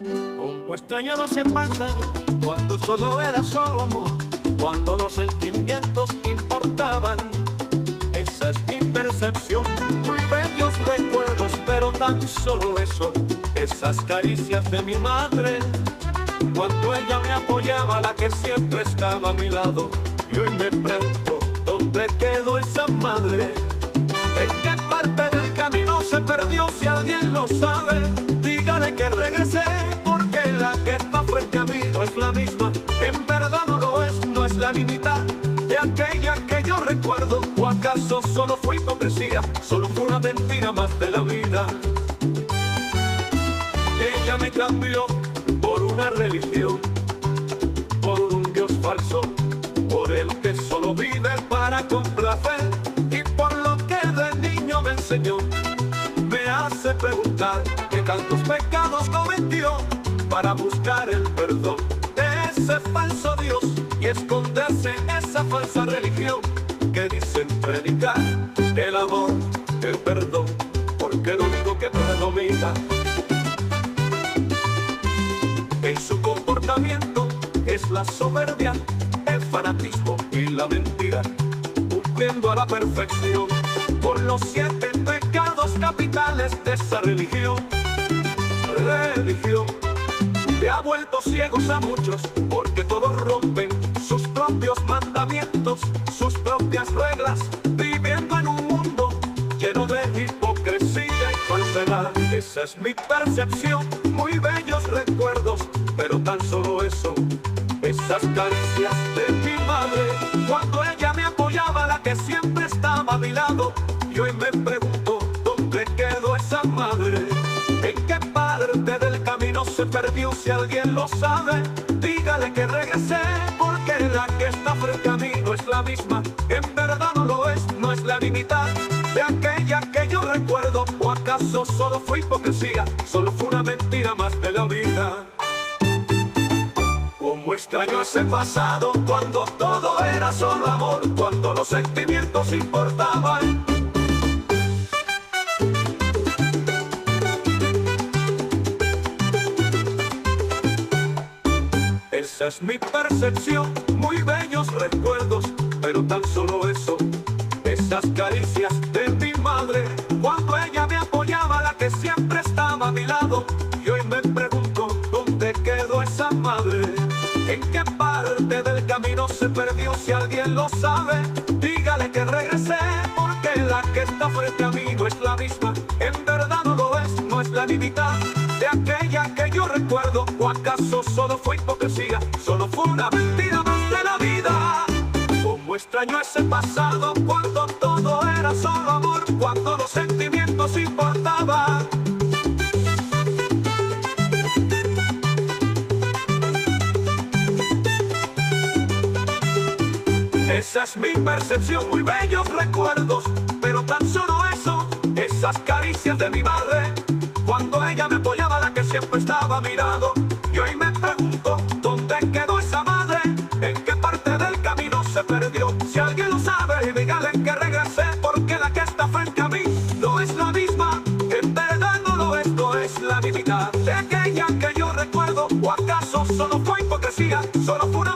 Como extraño se pasa cuando solo era solo amor, cuando los sentimientos importaban. Esa es mi percepción, muy bellos recuerdos, pero tan solo eso. Esas caricias de mi madre, cuando ella me apoyaba, la que siempre estaba a mi lado. Y hoy me pregunto, ¿dónde quedó esa madre? ¿En qué parte del camino se perdió? Si alguien lo sabe, dígale que regresé, porque la que está frente a mí no es la misma. En verdad no lo es, no es la mitad de aquella que yo recuerdo. ¿O acaso solo fue hipocresía? Solo fue una mentira más de la vida. Ella me cambió por una religión, por un Dios falso, por el que solo vive para complacer, y por lo que de niño me enseñó. Me hace preguntar qué tantos pecados cometió para buscar el perdón de ese falso Dios y esconderse en esa falsa religión que dicen predicar el amor, el perdón, porque lo único que predomina en su comportamiento es la soberbia, el fanatismo y la mentira, cumpliendo a la perfección por los 7 pecados capitales de esa religión. Religión que ha vuelto ciegos a muchos, porque todos rompen sus propios mandamientos, sus propias reglas, viviendo en un mundo lleno de hipocresía y falsedad. Esa es mi percepción, muy bellos recuerdos, pero tan solo eso. Esas caricias de mi madre, cuando ella me apoyaba, la que siempre estaba a mi lado. Y hoy me pregunto, ¿dónde quedó esa madre? ¿En qué parte del camino se perdió? Si alguien lo sabe, dígale que regresé, porque la que está frente a mí no es la misma. En verdad no lo es, no es la mitad de aquella que yo recuerdo. ¿O acaso solo fue hipocresía? Solo fue una mentira más de la vida. Como extraño ese pasado, cuando todo era solo amor, cuando los sentimientos importaban. Esa es mi percepción, muy bellos recuerdos, pero tan solo eso. Esas caricias de mi madre, cuando ella me apoyaba, la que siempre estaba a mi lado. Y hoy me pregunto, ¿dónde quedó esa madre? ¿En qué parte del camino se perdió? Si alguien lo sabe, dígale que regresé, porque la que está frente a mí no es la misma. En verdad no lo es, no es la mitad de aquella que yo recuerdo. ¿O acaso solo fue hipocresía? Solo fue una mentira más de la vida. Como extraño ese pasado, cuando todo era solo amor, cuando los sentimientos importaban. Esa es mi percepción, muy bellos recuerdos, pero tan solo eso. Esas caricias de mi madre, cuando ella me apoyaba, la que siempre estaba a mi lado. Y hoy me pregunto, ¿dónde quedó esa madre? ¿En qué parte del camino se perdió? Si alguien lo sabe, dígale que regresé, porque la que está frente a mí no es la misma. En verdad no lo es, no es la mitad de aquella que yo recuerdo. ¿O acaso solo fue hipocresía? Solo fue una